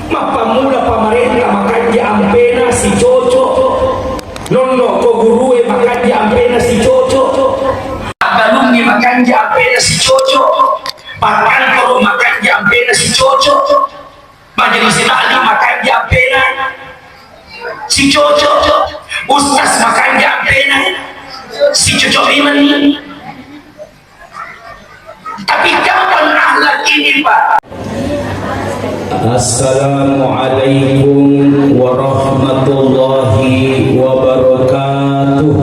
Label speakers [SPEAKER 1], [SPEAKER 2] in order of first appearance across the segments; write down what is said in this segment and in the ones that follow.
[SPEAKER 1] Mapamula pamarenta makanya ampena si Coco. Nono ko gurue makanya ampena si Coco. Galungi makanya ampena si Coco. Pakantoro makanya ampena si Coco. Majelis taklim makanya ampena si Coco. Ustaz makanya ampena si Coco ini. Tapi kapan akhlak ini, Pak?
[SPEAKER 2] Assalamualaikum warahmatullahi wabarakatuh.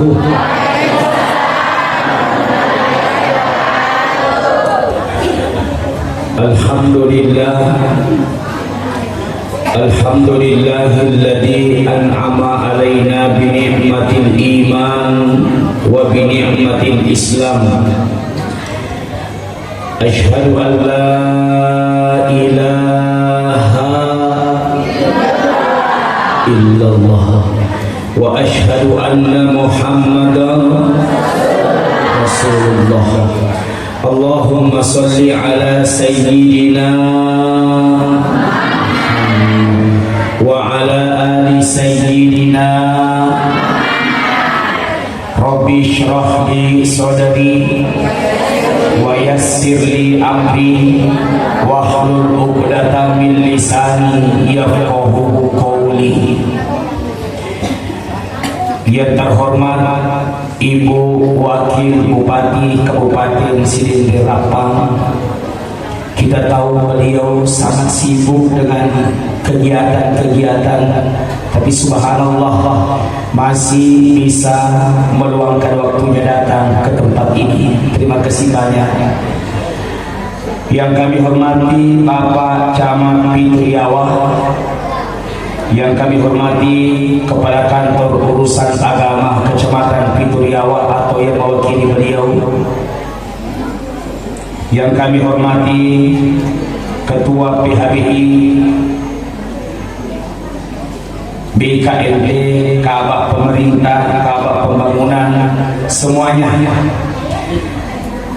[SPEAKER 2] Alhamdulillahilladzi an'ama alaina bi ni'matil iman wa bi ni'matil islam. Asyhadu an la ilaha illallah wa asyhadu anna Muhammadan Rasulullah. Allahumma salli ala sayyidina wa ala ali sayyidina. Rabbi shrah li sadri wa yassir li amri wahlul 'uqdatam min lisani yafqahu qawli. Yang terhormat Ibu Wakil Bupati Kabupaten Silindir Lapang, kita tahu beliau sangat sibuk dengan kegiatan-kegiatan, tapi subhanallah masih bisa meluangkan waktunya datang ke tempat ini. Terima kasih banyak. Yang kami hormati Bapak Camat Pitriawah, yang kami hormati Kepala Kantor Urusan Agama Kecamatan Pitriawah atau yang mewakili beliau, yang kami hormati Ketua PHBI, BKLD, Kabak Pemerintah, Kabak Pembangunan, semuanya.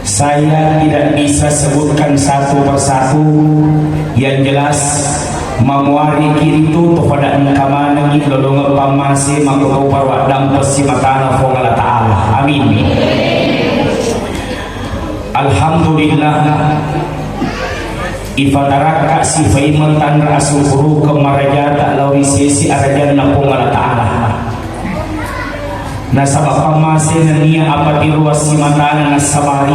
[SPEAKER 2] Saya tidak bisa sebutkan satu persatu, yang jelas mamuari kiri itu kepada engkamana ni lolong pamase makau parwa dam pesimatana fongala ta'ala. Amin. Alhamdulillah ifadaraka si faiman tan rasul guru kemarajata lawi sesi arajan na fongala ta'ala. Nasabah pamase nania apa di ruas simatana nasabari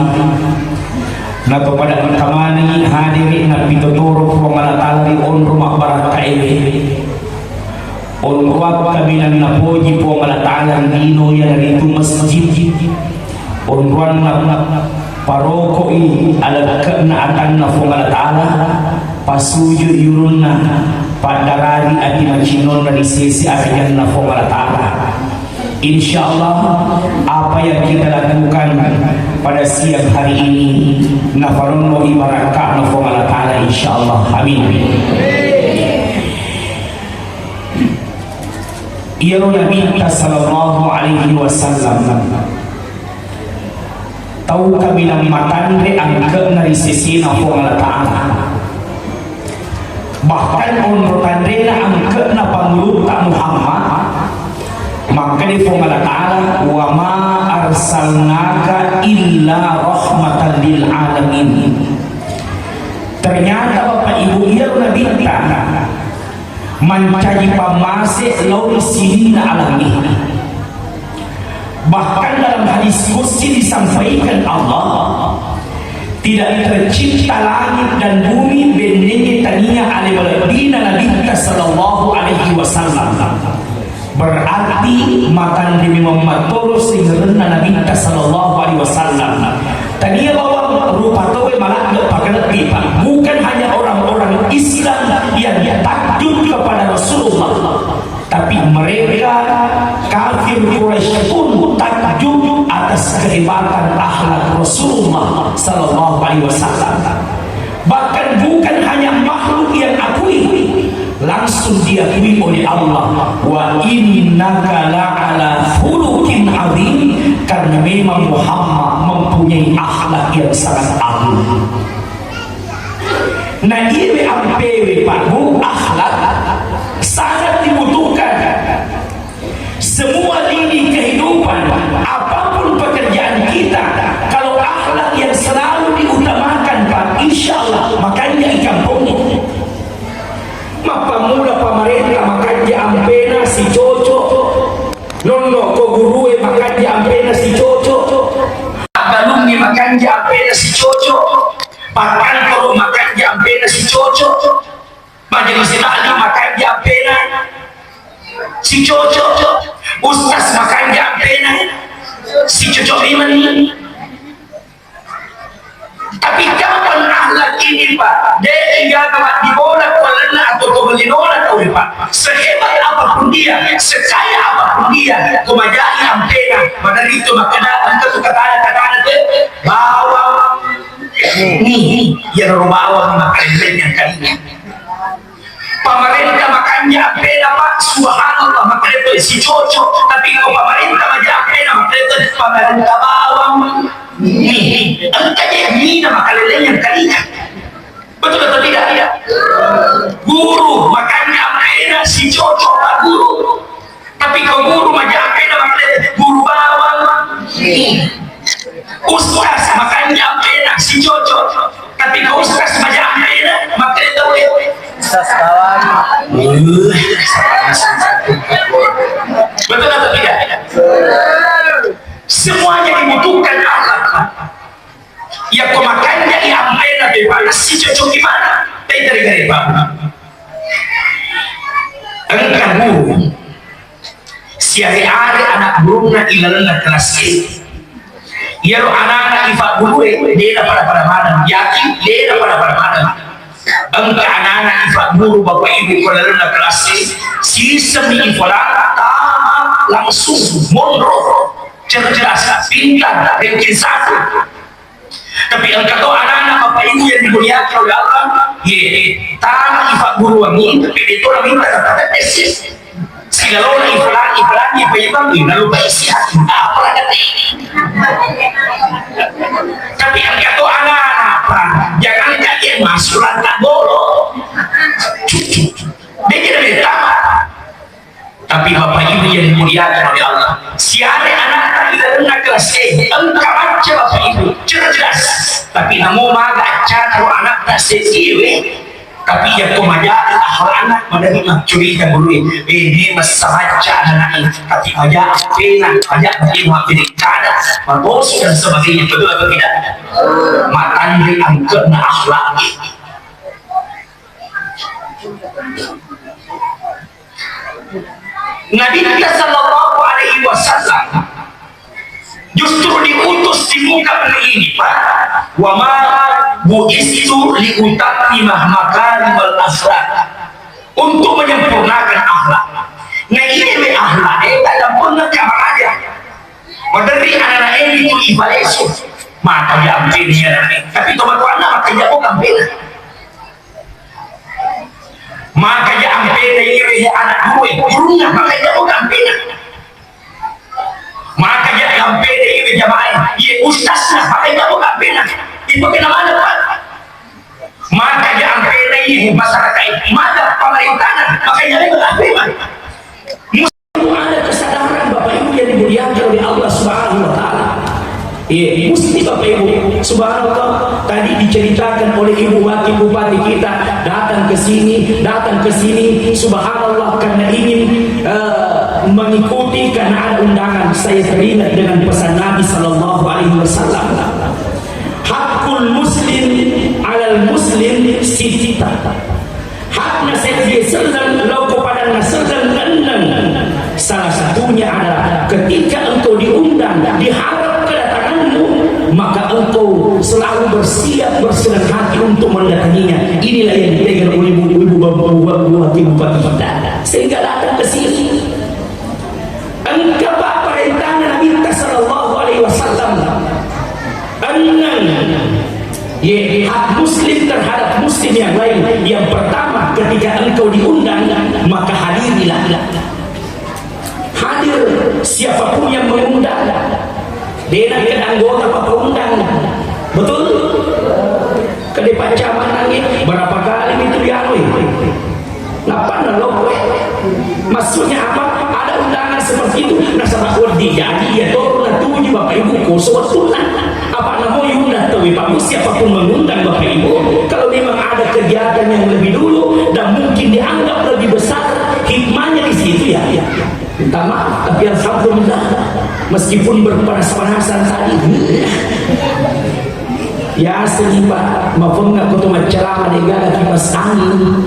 [SPEAKER 2] na kepada engkamana ni hadiri na pituturo fongala ta'ala di on rumah baraka ini on ruwag kabilang na poji fongala ta'ala nino yan rito masjid on ruwan na paroko ini alagak na atan na fongala ta'ala pasuyo yurun na padarari ati machinon na disesi arajan na fongala ta'ala. Insyaallah apa yang kita lakukan pada siang hari ini nafarono ibarakah nafongala ta'ala insyaallah. Amin. Iya Nabi sallallahu alaihi wasallam tahu kami nang matandre angke nari sisi nafongala ta'ala, bahkan on tandre na angke na pangulut tak Muhammad. Maka di fongala ta'ala wa ma arsalnaka illa rahmatan lil alamin. Ternyata Bapak Ibu iya Nabi kita mencari pamase lawan sini alami. Bahkan dalam hadis qudsi disampaikan Allah tidak tercipta langit dan bumi bendengi tania alibaladina Nabi kita sallallahu alaihi wasallam. Berarti makan demi mematoro sehingga Nabi kita sallallahu alaihi wasallam tania bahwa rupa towe malah pakai pipa. Bukan hanya orang-orang Islam yang takjub kepada Rasulullah, tapi mereka kafir Quraisy pun takjub atas kehebatan akhlak Rasulullah sallallahu alaihi wasallam. Bahkan bukan hanya makhluk yang akui, langsung diakui oleh Allah, wa innaka la'ala khuluqin azim, karena memang Muhammad mempunyai akhlak yang sangat agung. Nah ini ampewe Pak Bu,
[SPEAKER 1] akhlak sangat dibutuhkan. Semua lini kehidupan, apapun pekerjaan kita, kalau akhlak yang selalu diutamakan, Pak, insya Allah makanya ikan punggung. Mapamula pamarenta makanya ampena si cocok, nono ko gurue makanya ampena si cocok, agalungi makanya ampena si cocok, pakantoro makanya ampena si cocok, majelis taklim makanya ampena si cocok, ustaz makanya ampena si cocok iman. Tapi kapan akhlak ini, Pak? Dia tinggal dibolak walana atau kebelinolak oleh Pak. Sehebat apapun dia, sekaya apapun dia, kemajai ampena, pada itu makanya angka kata-kata itu bawang nih yang bawang makanan yang kalinya. Pemerintah makanya ampena, Pak, subhanallah, makanya itu si cocok. Tapi kalau pemerintah makanya ampena, makanya itu pemerintah bawang nih, angkanya ini nama kalian yang kalinya. Betul atau tidak? Tidak. Guru makanya ampena si cocok, Pak, guru. Tapi kalau guru makanya ampena, makanya guru bawang nih. Ustaz makanya ampena si cocok. Tapi kalau ustaz makanya ampena, makanya itu ustaz bawang. Betul atau tidak? Semuanya dibutuhkan akhlak. Ya makanya ampena bebas si cocok gimana? Dari gari babu. Engkau guru. Siari-ari anak burungna ilalana kelas A. Ya lo anak-anak ifa guru dia pada mana? Yakin dia pada mana? Engkau anak-anak ifa guru bapak ibu ilalana kelas A. Sisa mi ifalah langsung mondro. Cerdas, pintar, ranking 1. Tapi engkau anak-anak bapak ibu yang dimuliakan oleh Allah, tanah ifak guru wangi, tapi itu orang minta kata tesis. Segala orang iflan, lalu baik sihat, apalah kata ini. Tapi engkau anak-anak, jangan kalian masuk lantak bolo. Dia tidak minta. Tapi bapak ibu yang dimuliakan oleh Allah, siapa anak tidak kelas A, engkau aja bapak ibu cerdas. Tapi namu maga cara anak tak sesuai. Tapi yang kemajaan anak menerima curiga bulu ini masalah anak ini. Tapi aja pena, aja terima pilkada, bos dan sebagainya, betul atau tidak? Matandi angkatna akhlak. Nabi kita sallallahu alaihi wasallam justru diutus di muka bumi ini, Pak. Wa ma bu'istu li utammimah makarimal akhlak, untuk menyempurnakan akhlak. Nah ini akhlak dalam pengetahuan aja. Dari anak-anak ini itu ibalesu, maka diambil dia. Tapi teman-teman makanya bukan beda. Maka ya ampena ini anak gue gurunya, makanya bukan ampena. Maka ya ampena ini jamaah ya ustaznya, makanya bukan ampena. Itu kenapa Pak? Maka ya ampena ini masyarakat, maka pemerintahan, makanya bukan ampena. Mesti ada kesadaran bapak ibu yang dimuliakan oleh Allah Subhanahu wa taala. Mesti bapak ibu subhanallah, tadi diceritakan oleh ibu wakil bupati kita datang ke sini subhanallah karena ingin mengikuti, karena ada undangan. Saya teringat dengan pesan Nabi sallallahu alaihi wasallam, hakul muslim alal muslim sitita, hakna saya sallam lau kepada nasallam enam. Salah satunya adalah ketika engkau diundang, diharap kedatanganmu, maka engkau selalu bersiap bersenang hati untuk mendatanginya. Inilah yang dipegang oleh ibu-ibu bapak-bapak bupati kita, sehingga datang ke sini. Engkau perintahnya Nabi sallallahu alaihi wasallam, hak muslim terhadap muslim yang lain. Yang pertama, ketika engkau diundang, maka hadirilah. Hadir siapapun yang mengundang, denangkan anggota apa undang. Betul? Kedepan caman angin berapa kali itu dialui. Maksudnya apa? Ada undangan seperti itu. Nah sama wedi jadi ya dorong tujuh bapak ibu kosong apa namanya undang tahu Pak siapapun mengundang bapak ibu. Kalau memang ada kegiatan yang lebih dulu dan mungkin dianggap lebih besar, hikmahnya di situ ya. Minta maaf, tapi alhamdulillah meskipun berpanas-panasan tadi. Ya seni Pak, maupun nggak kutu macerama negara kipas angin.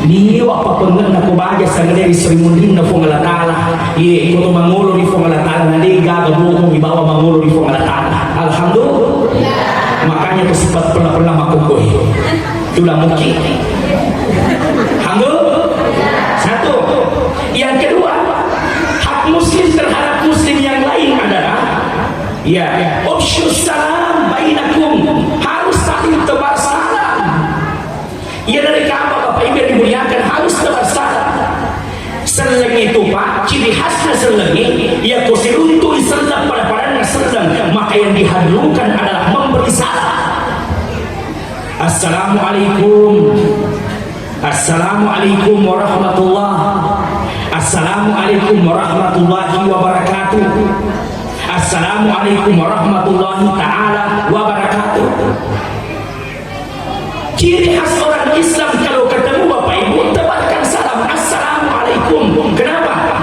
[SPEAKER 1] Dia apa pengen aku baca sangat dari Srimundin na fongalatala. Ye kutu mangolo di fongalatala na lega gabuto di bawah mangolo di fongalatala. Alhamdulillah. Makanya itu sifat pernah makukoi. Sudah mungkin. Alhamdulillah. Satu. Yang kedua, hak muslim terhadap muslim yang lain adalah ya, ofsyus salam bainakum, harus saling tebar salam. Ya dari kapan Bapak Ibu dimuliakan harus tebar salam. Seleng itu Pak, ciri khasnya seleng ya kusiruntu iseleng pada padanya seleng, maka yang dihadirkan adalah memberi salam. Assalamualaikum. Assalamualaikum warahmatullahi. Assalamualaikum warahmatullahi wabarakatuh. Assalamualaikum warahmatullahi ta'ala wabarakatuh. Ciri khas orang Islam kalau ketemu Bapak Ibu tebarkan salam. Assalamualaikum. Kenapa?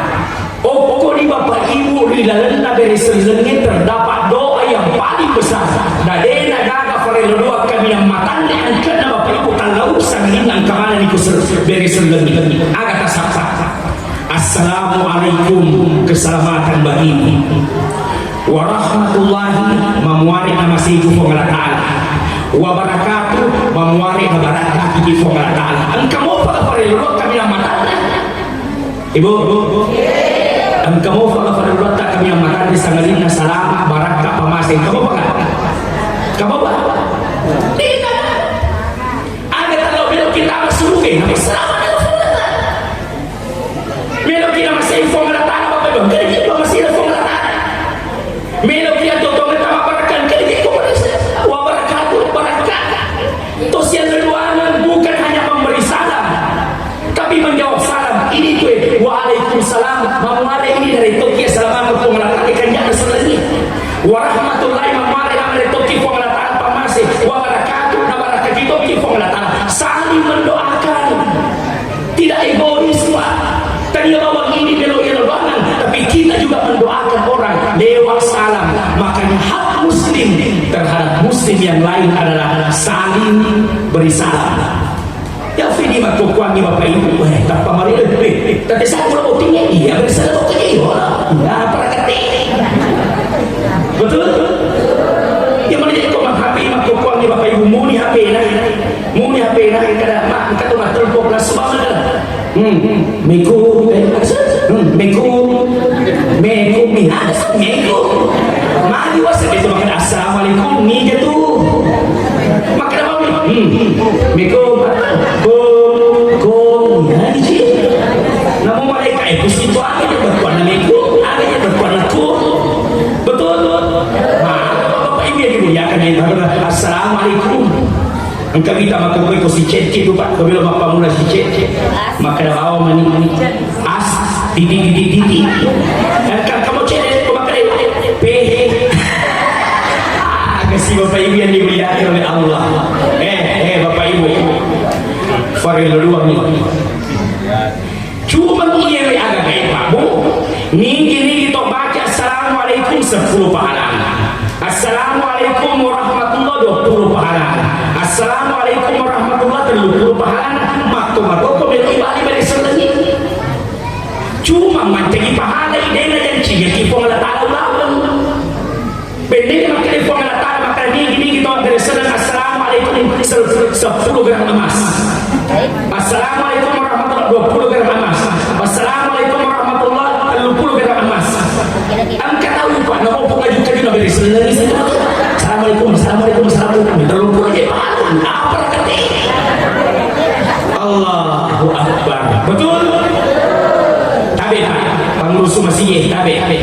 [SPEAKER 1] Oh pokoknya Bapak Ibu di dalam dari selengnya terdapat doa yang paling besar. Dadena gaga farelo doa kami yang matanya angkat Bapak Ibu kalau sangin ang kamana ni kusel dari selengnya agak tasapa. Assalamualaikum, keselamatan bagimu. Warahmatullahi memuari nama situ pengelatala. Wabarakatuh memuari barakatuh di pengelatala. Engkau mau apa perlu kami yang matanya? Ibu, engkau mau apa perlu kami yang matanya? Sangalina salam barakah pamasi. Kamu apa? Kamu apa? Tidak. Ada kalau belok kita masuk ke selamat. Belok kita masih pengelatala apa belum? Jadi kita masih pengelatala. Melo dia totong tama barakan kali ko wabarakatuh barakat. Tos yang kedua bukan hanya memberi salam tapi menjawab salam. Ini tuh waalaikumsalam. Mamare ini dari Tokyo salaman pengelatan ikan jana selesai. Warahmatullahi mamare dari Tokyo pengelatan pamase. Wabarakatuh nabarakatuh di Tokyo pengelatan. Saling mendoakan. Tidak egois Pak. Tadi bawa ini belok yang bangan tapi kita juga mendoakan orang lewat salam. Makanya hak muslim terhadap muslim yang lain adalah saling beri salam. Ya fini makukuangi Bapak Ibu tak pamari tapi saya pula tinggi dia bersalam tinggi ya prakati betul yang mana jadi kau menghapi makukuangi Bapak Ibu muni HP nah kada mak kata mak telepon lah semua Meku mari wasa itu makan assalamualaikum ni jatuh makan apa Meku ya di namun mereka itu situ ada yang berkuana Meku ada yang berkuana ku betul Bapak Ibu yang dimuliakan assalamualaikum. Engkau kita makan kau si cek itu Pak, kau bilang bapak mula si cek, maka dah bawa mani as, didi. Engkau kamu cek, kau makan pehe. Kasih Bapak Ibu yang dimuliakan oleh Allah. Bapak Ibu, faril luang ni. Cuma ini yang agak baik Pak Bu. Ni kita baca assalamualaikum 10 pahala. Assalamualaikum warahmatullahi 20 pahala. Assalamualaikum warahmatullahi wabarakatuh. Pahala makto balik selagi. Cuma mencari pahala ide yang ciga ki pengelatala lawan. Pendek makan pengelatala makan gini kita dari sedang assalamualaikum 10 gram emas. Assalamualaikum warahmatullahi 20 gram emas. Assalamualaikum warahmatullahi 30 gram emas. Angkat tahu Pak, nak mau pengajukan juga dari selagi. Assalamualaikum. Terlalu aja apa kata? Allahu Akbar. Betul? Tabe pengurus masjid,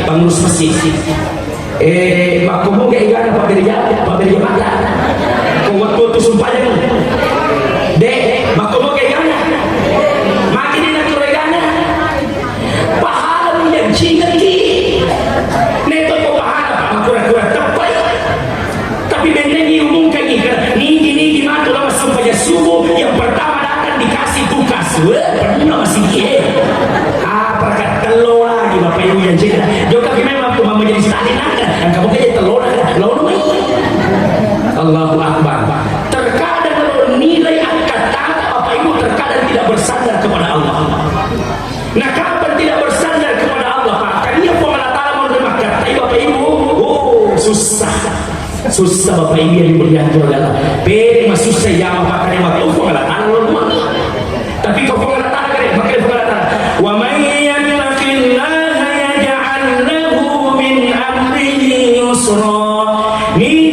[SPEAKER 1] pengurus masjid. Makumu kayak gana Pak Berja Mata. Kau waktu tu sumpahnya. Dek, makumu kayak gana. Makin ini nak gana. yang cina. Jika kita memang cuma menjadi Stalin ada, dan kamu kayak telur Allahu Akbar. Terkadang nilai kata Bapak Ibu terkadang tidak bersandar kepada Allah. Nah, kapan tidak bersandar kepada Allah, Pak? Kalian pemerintah menerima kata Bapak Ibu, susah Bapak Ibu yang dimuliakan oleh Allah. Beda mas susah ya Bapak kalian waktu pemerintah tapi kau pemerintah kalian pakai pemerintah. Wa may yattaqillaha yaj'al lahu min amrihi yusra. Ni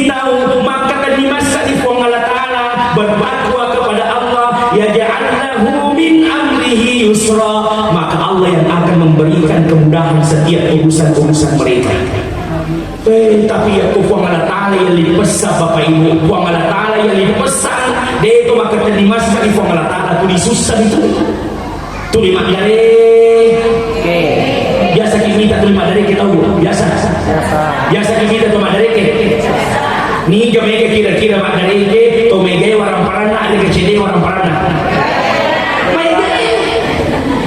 [SPEAKER 1] tahu maka tadi masa di Allah Ta'ala bertakwa kepada Allah, yaj'al lahu min amrihi yusra, maka Allah yang akan memberikan kemudahan setiap urusan-urusan mereka. Tapi ya kuang Allah Ta'ala yang dipesan Bapak Ibu, kuang Allah Ta'ala yang dipesan dia itu maka tadi masa di kuang Allah Ta'ala tu disusah itu tu lima dari biasa kita tu lima dari kita biasa kita tu lima dari ni kami kira-kira mak dari ke to mege warang parana ada kecede warang parana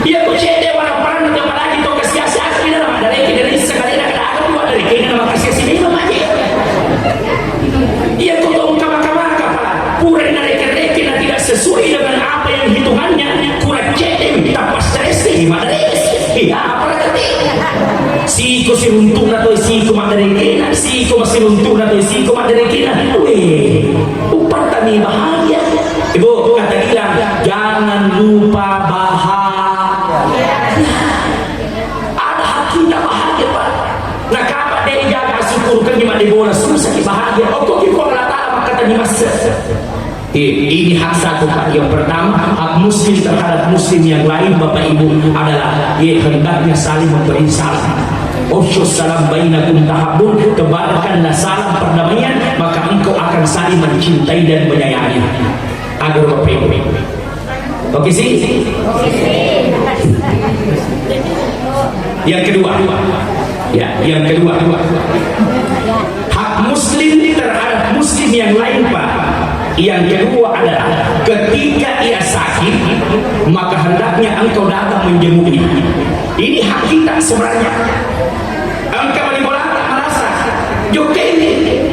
[SPEAKER 1] iya kecede warang parana tu lagi to kasiasi asli dalam dari ke dari sekali nak ada dua dari ke nama kasiasi ni mama iya to kama kepala pura dari ke tidak sesuai dengan apa yang hitungannya kurang cede tak pas stresi mak dari iya apa tadi si ko si runtuh na to si ko mak dari kena si ko masih runtuh na to si ko mak dari kena upah tani bahagia. Ibu kata bilang jangan lupa bahagia, ada hak kita bahagia Pak. Nah kapan dia jaga syukur kan cuma di bola susah bahagia. Oh kok kita ngelata maka tadi masa ini hak satu Pak. Yang pertama hak muslim terhadap muslim yang lain Bapak Ibu adalah hendaknya saling memberi salam. Usyus salam bainakum tahabbun, tebarkanlah salam perdamaian maka engkau akan saling mencintai dan menyayangi. Agar Bapak Ibu. Oke sih? Yang kedua. Ya, yang kedua. Hak muslim terhadap muslim yang lain Pak. Yang kedua adalah ketika ia sakit maka hendaknya engkau datang menjenguknya. Ini hak kita sebenarnya. Engkau menimbulkan merasa juga ini.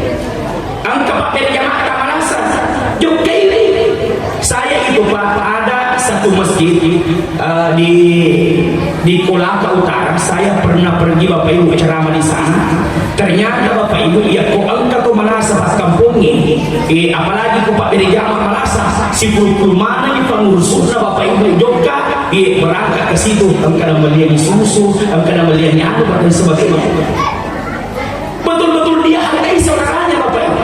[SPEAKER 1] Engkau pakai jamaah merasa juga ini. Saya itu Pak ada satu masjid di Kolaka Utara. Saya pernah pergi Bapak Ibu ceramah di sana. Ternyata Bapak Ibu ya kok engkau tuh merasa pas kampungnya. Apalagi kok Pak dari jamaah merasa si puluh mana di pengurusnya Bapak Ibu juga berangkat ke situ. Engkau melihat susu, engkau melihat nyatu dan sebagainya. Betul-betul dia hargai saudaranya Bapak Ibu.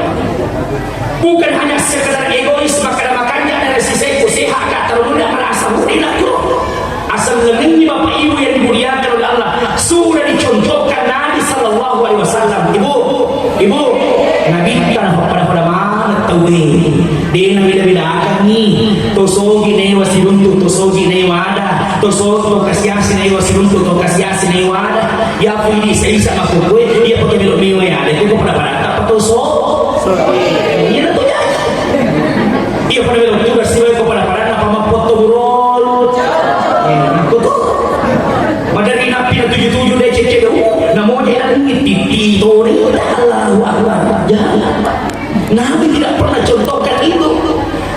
[SPEAKER 1] Bukan hanya sekedar egois makan-makannya dari sisi sehat gak terlalu merasa mudah tuh. Asal ini Bapak Ibu yang dimuliakan oleh Allah sudah dicontohkan Nabi Sallallahu Alaihi Wasallam. Ibu, Nabi kan pada mana tahu dia Nabi akan nih tosogi nih wasi untuk tosogi nih wada tosogi kasiasi nih wasi untuk kasiasi nih wada ya pun ini saya sama kue dia pakai belok mio ya ada itu pada apa tosogi iya tuh ya iya pada belok juga sih pada apa mau foto roll betul madari napi 77 deh cek namanya ini titi tori Allahu Akbar jangan Nabi tidak pernah contohkan itu.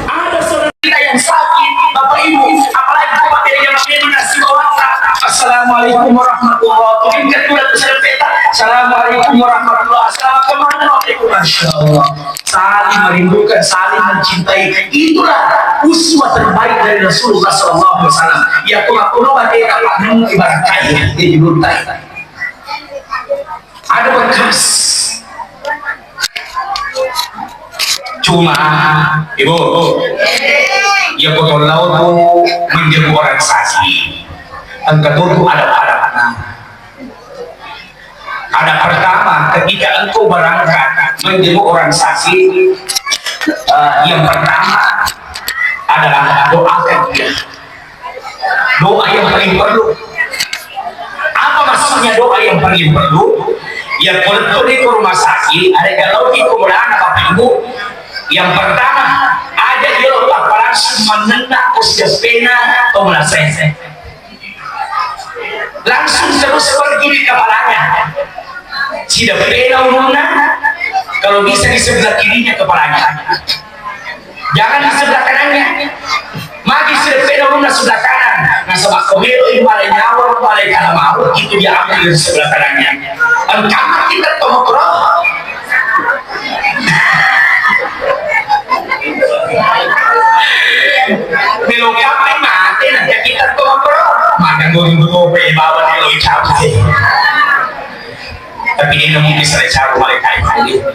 [SPEAKER 1] Ada saudara kita yang sakit Bapak Ibu apalagi Bapak yang menasih bawah. Assalamualaikum warahmatullahi wabarakatuh. Assalamualaikum warahmatullahi wabarakatuh. Masya Allah. Saling merindukan, saling mencintai. Itulah uswah terbaik dari Rasulullah SAW. Ya kuno bagai kapan ibarat kain di jurtai. Ada bekas. Cuma Ibu ya potong laut menjadi organisasi angkat itu ada pertama ketika engkau berangkat menjadi organisasi yang pertama adalah doakan dia doa yang paling perlu. Apa maksudnya doa yang paling perlu? Yang betul di rumah sakit ada kalau di kemudahan Bapak Ibu. Yang pertama ada dia langsung menendak usia pena atau melasai langsung terus pergi begini kepalanya. Sudah pena umumnya, kalau bisa di sebelah kirinya kepalanya. Jangan di sebelah kanannya. Magi sudah pena umumnya sebelah kanan. Nah sebab komelo ini malah nyawa, malah kalah mau, itu dia ambil di sebelah kanannya. Kamar kita tomokro. Belum kapan mati nanti kita tomokro. Maka gue bawa dia lebih capek. Tapi ini mungkin saya cari mereka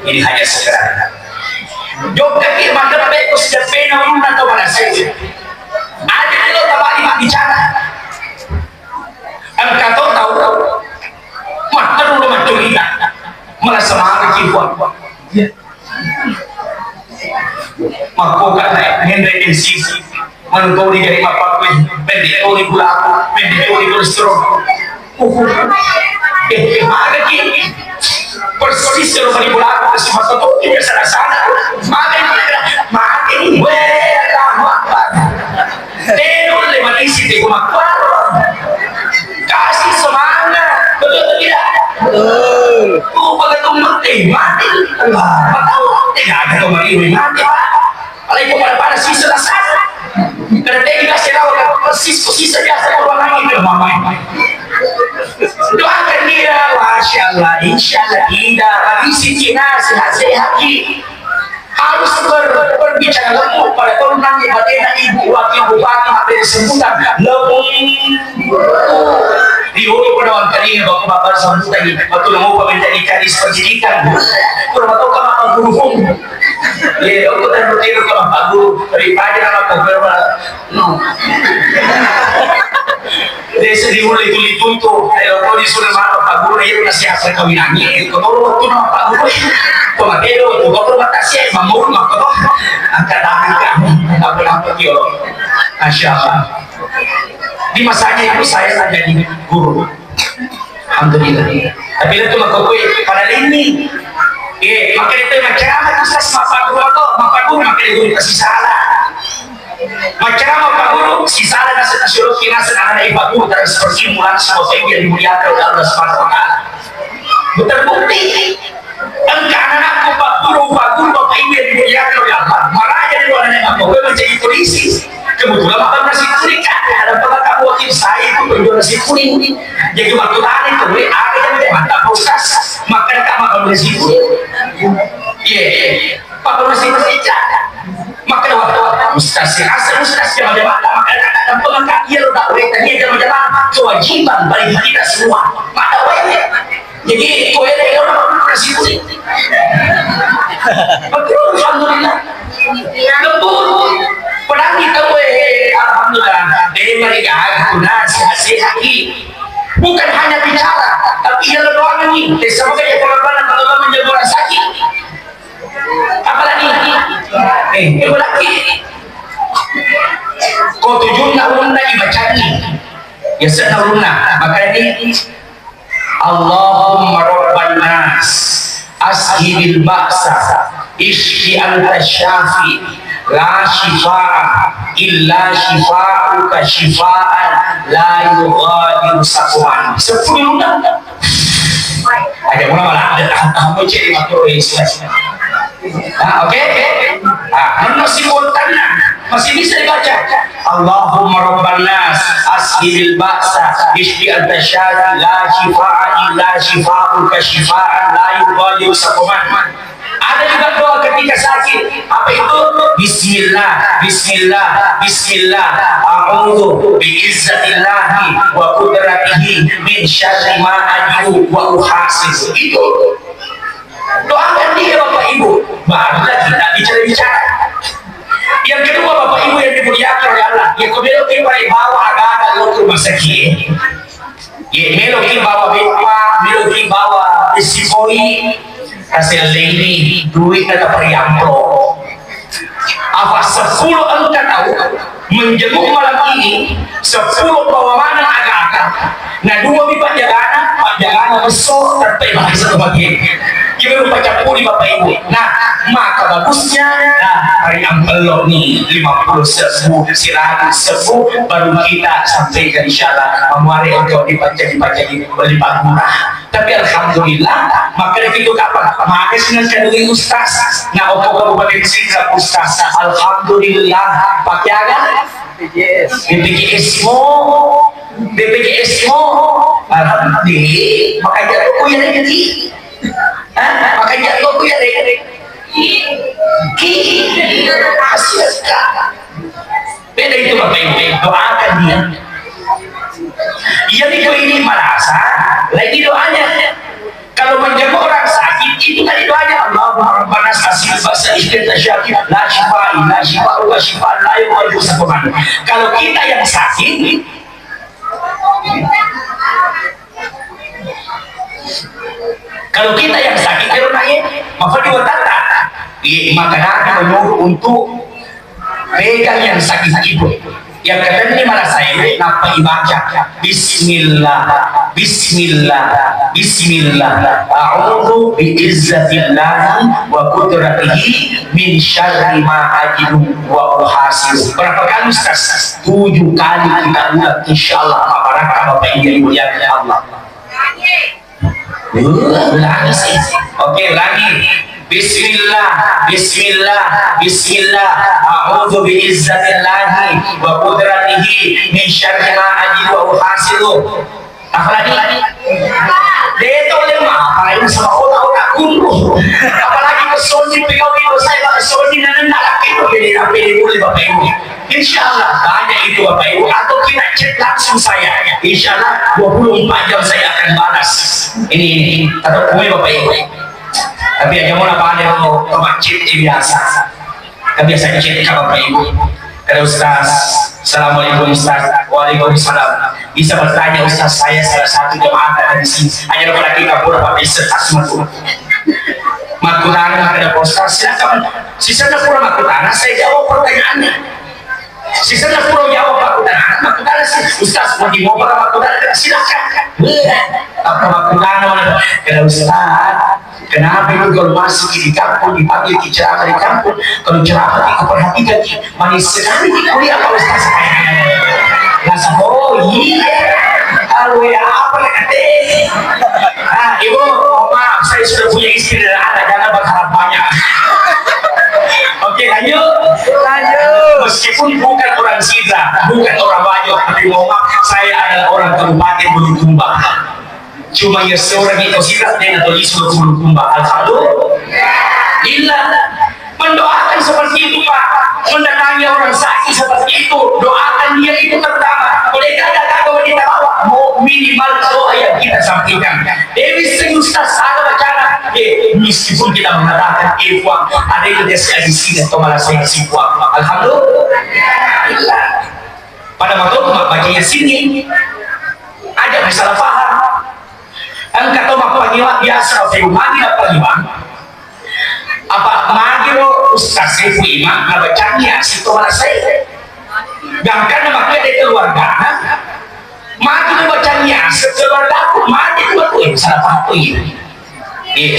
[SPEAKER 1] ini hanya sederhana. Jogja firman terbaik sudah pena umumnya atau mana saja. Ada kalau tabari mak bicara. Engkau tahu mah perlu mencuriga malah semangat jiwa. Mahkota Henry Densi menunggu dari apa pun pendek oleh gula pendek oleh kolesterol. Ada kini persis kalau manipulasi semua itu tidak sana. Makin Tenul lima isi di rumah kasih semangat, betul tidak? Betul. Begitu mati, tahu tidak ada kembali mati. Apalagi pada sisa sana. Karena dia kasih tahu persis saja orang lain itu mama. Doakan dia, masya Allah, insya Allah tidak habis Cina sehat-sehat harus berbicara lembut pada turunan ibadah ibu wakil bupati hampir sebutan lembut diuji pada orang kalinya bapak bapak sebutan ini betul mau peminta dicari pendidikan kurang tahu ke bapak guru ya aku dan bertiru ke bapak guru daripada nama keberapa desa di mulai itu kalau disuruh mana Pak Guru itu nasihat perkawinannya itu kalau waktu nama Pak Guru pematero itu kalau batasi mamur maka angkat tangan kamu apa kio Masya Allah di masanya itu saya jadi guru alhamdulillah tapi itu maka gue pada ini maka itu macam itu saya Pak Guru atau Pak Guru maka itu kasih salah macam Pak Guru si salah nasi nasyologi nasi anak Pak Guru terus persimpulan semua yang dimuliakan oleh Allah Subhanahu Wa Taala terbukti engkau anakku Pak Guru Bapak Ibu yang dimuliakan oleh Allah marah jadi orang yang aku menjadi polisi kebetulan makan nasi kuning ada pernah kamu wakil saya itu penjual nasi kuning jadi waktu tadi itu ada yang mantap proses makan kamu makan nasi kuning Pak nasi kuning maka waktu mustasi asal mustasi macam-macam maka ada pengangkat dia lo tak boleh tadi macam-macam kewajiban bagi kita semua maka wajib jadi kau ini orang nasi kuning betul alhamdulillah lembut padahal kita alhamdulillah dari mereka guna sehat-sehat bukan hanya bicara tapi yang doa ini semoga ya korban kalau menjaga orang sakit apalagi apalagi kau tujuh ulunna ibacani ya sana ulunna maka ini Allahumma rabban nas ashibil ba'sa ishfi anta syafi la shifaa illa shifauka shifaan la yughadiru saqaman sepuluh ada malah ada tahap ciri makro Islam. Oke. Masih kontannya masih bisa dibaca. Allahumma rabban nas ashibil ba'sa ishfi anta syafi la shifaa illa shifauka shifaan la yughadiru saqaman. Ada juga doa ketika sakit apa itu bismillah bismillah bismillah a'udzu bi'izzatillahi wa qudratihi min syarri ma ajidu wa uhasib itu doakan dia Bapak Ibu barulah kita bicara-bicara yang kedua Bapak Ibu yang dimuliakan oleh Allah yang kedua kita bawa agak-agak lo ke rumah sakit ya melo kita bawa bepa melo kita bawa isipoi hasil ini duit ada periamplo apa 10 engkau tahu menjenguk malam ini 10 bawa mana agak-agak nah 2 pipa jagana besok tertembak satu bagian kita lupa campuri Bapak Ibu. Nah, maka bagusnya hari ampelok nih 50 sebu, 100 sebu, baru kita sampaikan insyaallah memari untuk dibaca berlipat murah. Tapi alhamdulillah maka itu kapan maka senang dari ustaz nah opo kabupaten Sidrap ustaz alhamdulillah pakai agak BPJS alhamdulillah makanya aku ya jadi makanya aku ya beda itu Bapak Ibu doakan dia. Ia itu ini merasa lagi doanya. Kalau menjaga orang sakit itu tadi doanya Allahumma rabbana as'il basa istighfar la shifa la yughadiru saqaman. Kalau kita yang sakit kalau naik maka diwatata maka Nabi menyuruh untuk pegang yang sakit itu. Yang kata ini malah saya napa ibaca Bismillah a'udzu biizzatillah wa qudratihi min syarri ma ajidu wa uhasib. Berapa kali Ustaz? 7 kali kita ulang insyaallah barakah Bapak Ibu yang Allah. Ulangi sih. Oke, ulangi. Bismillah a'udzu biizzatillahi wa qudratihi min syarri ma ajidu wa uhasibu. Apalagi dia itu lemah apalagi sama otak kumpul apalagi kesoni pegawai itu saya kesoni dan nak itu jadi apa ini boleh Bapak Ibu insyaallah banyak itu Bapak Ibu atau kita cek langsung saya insyaallah 24 jam saya akan balas ini atau boleh Bapak Ibu. Tapi aja mau apa ada mau ke masjid biasa. Tapi biasa cek ke Bapak Ibu. Ada Ustaz, Assalamualaikum Ustaz. Waalaikumsalam. Bisa bertanya Ustaz, saya salah satu jemaah ada di sini. Hanya kepada kita pura Pak Ustaz semua. Makutana ada Ustaz, silakan. Sisanya pura Makutana, saya jawab pertanyaannya. Sisanya pura jawab Makutana sih. Ustaz mau dimobal Makutana silakan. Apa Makutana ada Ustaz. Kenapa itu kalau masuk di kampung dipanggil ke ceramah di kampung kalau ceramah itu perhatikan manis sekali di kuliah Pak Ustaz langsung oh iya kalau ya apa ya Ibu maaf saya sudah punya istri dan anak jangan berharap banyak. Oke lanjut meskipun bukan orang Sidra bukan orang Bajo tapi mohon maaf saya adalah orang Kabupaten Bulukumba. Cuma ya seorang itu silat dan atau isu kumba alhamdulillah mendoakan seperti itu Pak mendatangi orang sakit seperti itu doakan dia itu pertama oleh kata-kata kita bawa mau minimal doa yang kita sampaikan Dewi Sri Ustaz ada bacaan meskipun kita mengatakan ikhwan ada yang dia sekali sini atau malah saya sipuan alhamdulillah pada waktu bacanya sini ada masalah paham ang katamak pangiwa biasa sa umani na pangiwa apa magiro Ustaz Ibu Imam na bacanya si Tomarasay gangkan na makanya keluarga magiro bacanya sa keluarga ko magiro ba ko salah paham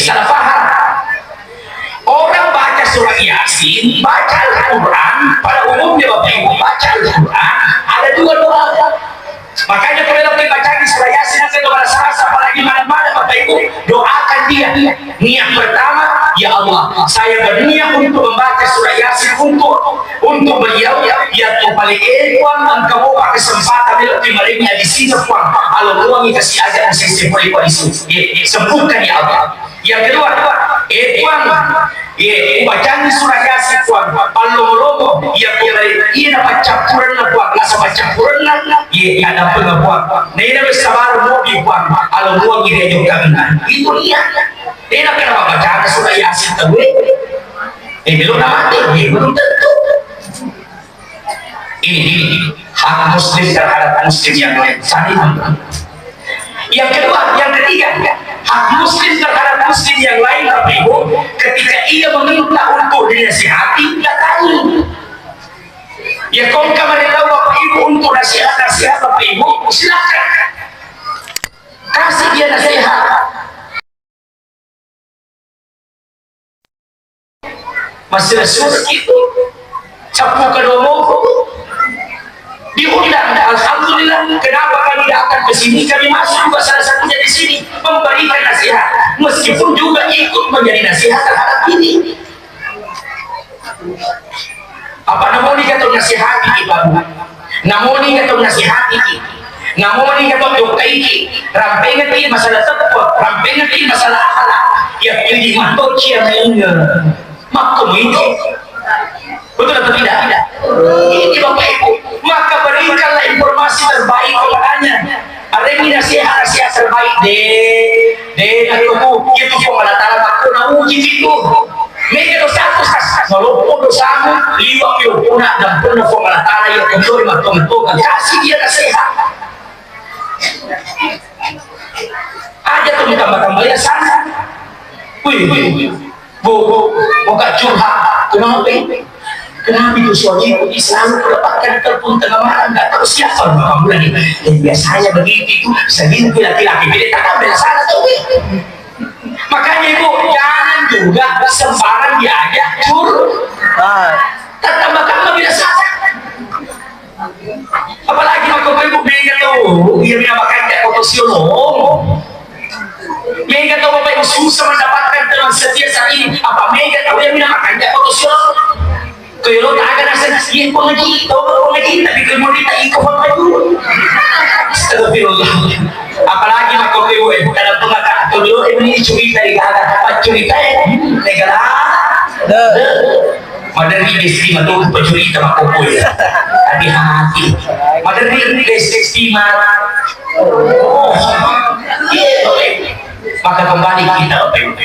[SPEAKER 1] salah paham orang baca surah Yasin baca Al-Quran pada umumnya Bapak Ibu baca Al-Quran ada 2 doa makanya kalau kita baca di surah Yasin atau bahasa apalagi mana-mana Bapak Ibu doakan dia niat pertama ya Allah saya berniat untuk membaca surah Yasin untuk beliau ya paling ekuan engkau buka kesempatan lebih malimnya di sini Tuhan kalau ruang kasih ajar sisi polisi sembuhkan ya Allah yang kedua ekuan bacaan surah Yasin Tuhan kalau ya iya dapat campuran lah Tuhan nasa campuran lah ya dapat lah Tuhan nah ini sabar mau Tuhan kalau ruang ini juga itu dia dia nak kena bacaan surah Yasin tahu belum mati belum tentu ini hak muslim terhadap muslim yang lain saling yang kedua yang ketiga hak muslim terhadap muslim yang lain Bapak Ibu ketika ia meminta untuk dinasihati datangi ya kau kemarin Bapak Ibu untuk nasihat Bapak Ibu silakan kasih dia nasihat masih surut itu capu kedomo diundang. Alhamdulillah, kenapa kami datang ke sini? Kami masuk juga salah satunya di sini memberikan nasihat, meskipun juga ikut menjadi nasihat terhadap ini. Apa namun kata nasihati ibabu, namun kata nasihati, namun kata dokai, rampengan ini masalah takwa, rampengan ini masalah akhlak. Yang ini matoci yang mengingat, makum itu. Betul atau tidak? Ini Bapak Ibu, maka berikanlah informasi terbaik kepadanya. Ada yang nasihat terbaik deh aku itu pengalatan aku nak uji itu. Mereka dosa aku walaupun dosamu liwat yo puna dan puna pengalatan yang kembali matung-matung kasih dia nasihat. Aja tuh ditambah-tambahnya sana. Wih, bukan curhat. Kenapa itu suami Islam mendapatkan telepon tengah malam, nggak tahu siapa kamu lagi. Dan biasanya begitu segitu laki-laki beda tak ambil sana tuh. Makanya ibu jangan juga sembarang diajak tetap kamu bila sana. Apalagi kalau ibu beda tuh, dia makan kayak fotosionom. Mega tahu Bapak Ibu susah mendapatkan teman setia saat ini. Apa Mega tahu yang makan kayak fotosionom? Kalau tak ada rasa dia pengaji, tahu pengaji, tapi kalau kita ikut pengaji. Astagfirullah. Apalagi makhluk ibu dalam pengakat dulu ini cerita di apa cerita negara. Madari desti matu pencerita makhluk hati-hati. Madari desti maka kembali kita Bapak Ibu.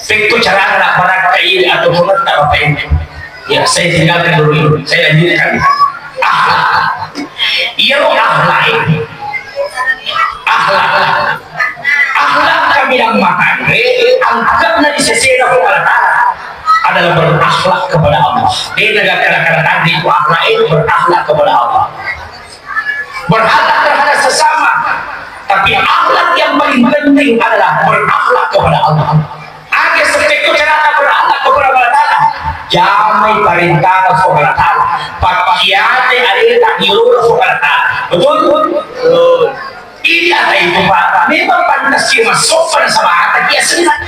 [SPEAKER 1] Itu cara nak barang kain atau mengenal Bapak Ibu. Ya, saya tinggalkan dulu, saya lanjutkan. Akhlak. Ia akhlak ini. Akhlak kami yang makan. Anggapnya di sisi Allah adalah berakhlak kepada Allah. Dia negara tadi itu akhlak itu berakhlak kepada Allah. Berakhlak terhadap sesama. Tapi akhlak yang paling penting adalah berakhlak kepada Allah. Ada seperti cara berakhlak kepada Allah. Jamai perintah kepada Allah. Pakaiannya ada tak nyuruh kepada Allah. Betul? Ini ada itu Pak. Memang pantas dia masuk pada sama hati dia senang.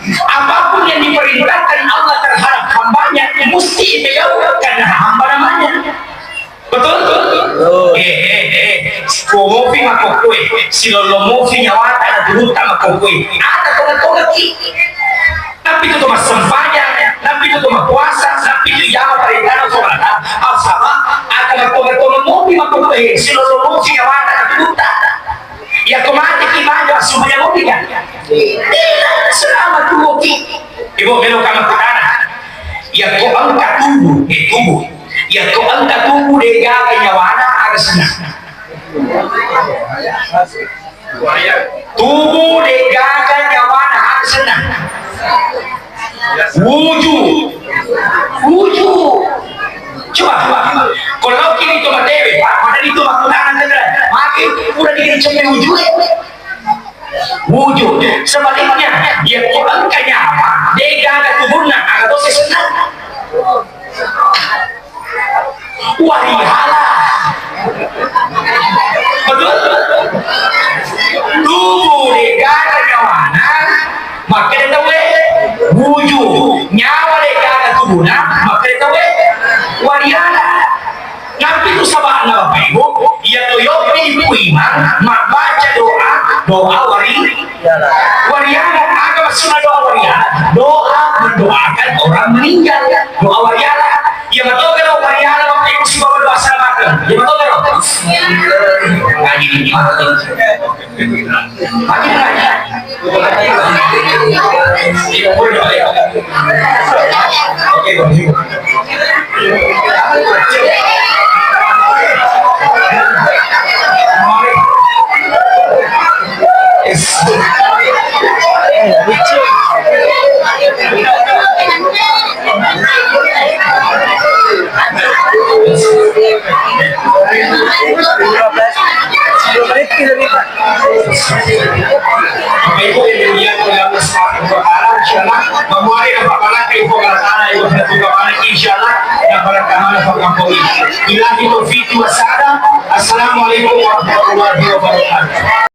[SPEAKER 1] Apapun yang diperintahkan Allah terhadap hambanya mesti beliau karena hamba namanya. Betul? Komofi makokwe, silolomofi nyawata na duruta makokwe. Ada tonga-tonga ki. Tapi itu mas sembahyang, tapi itu mas puasa, tapi itu jama perintah sholat. Sama ada tonga-tonga mofi makokwe, silolomofi nyawata na duruta. Ya kemana kimanya semuanya mofi kan? Tidak, selama tu mofi. Ibu belok kamu ke tanah. Ya kau angkat tubuh, ya kau angkat tubuh dega nyawana agak senang. Tubuh degakan nyawana agak senang. Wujud. Coba. Kalau kini itu matewe, pada itu makunan negara, makin udah dikencengin wujud. Sebaliknya, dia kurang kanyama, degakan tubuhnya agak dosa senang. Warihala. Betul? Tubuh negara nyawana maka dia tahu wujud nyawa negara tubuhnya maka dia tahu warihala. Nabi itu sabana Bapak Ibu ya toyopi ibu iman mak baca doa warihala agama sunnah doa warihala doa mendoakan orang meninggal doa warihala ya betul kan warihala Bapak Ibu si bawa doa selamatkan ya betul kan ngaji ini ngaji Bapak Ibu yang dimuliakan oleh Allah Subhanahu wa taala, insyaallah memulai dapat baraka ibu kana ibu juga baraka insyaallah dan baraka hala kampung ini. Billahi taufiq wa sada. Assalamualaikum warahmatullahi wabarakatuh.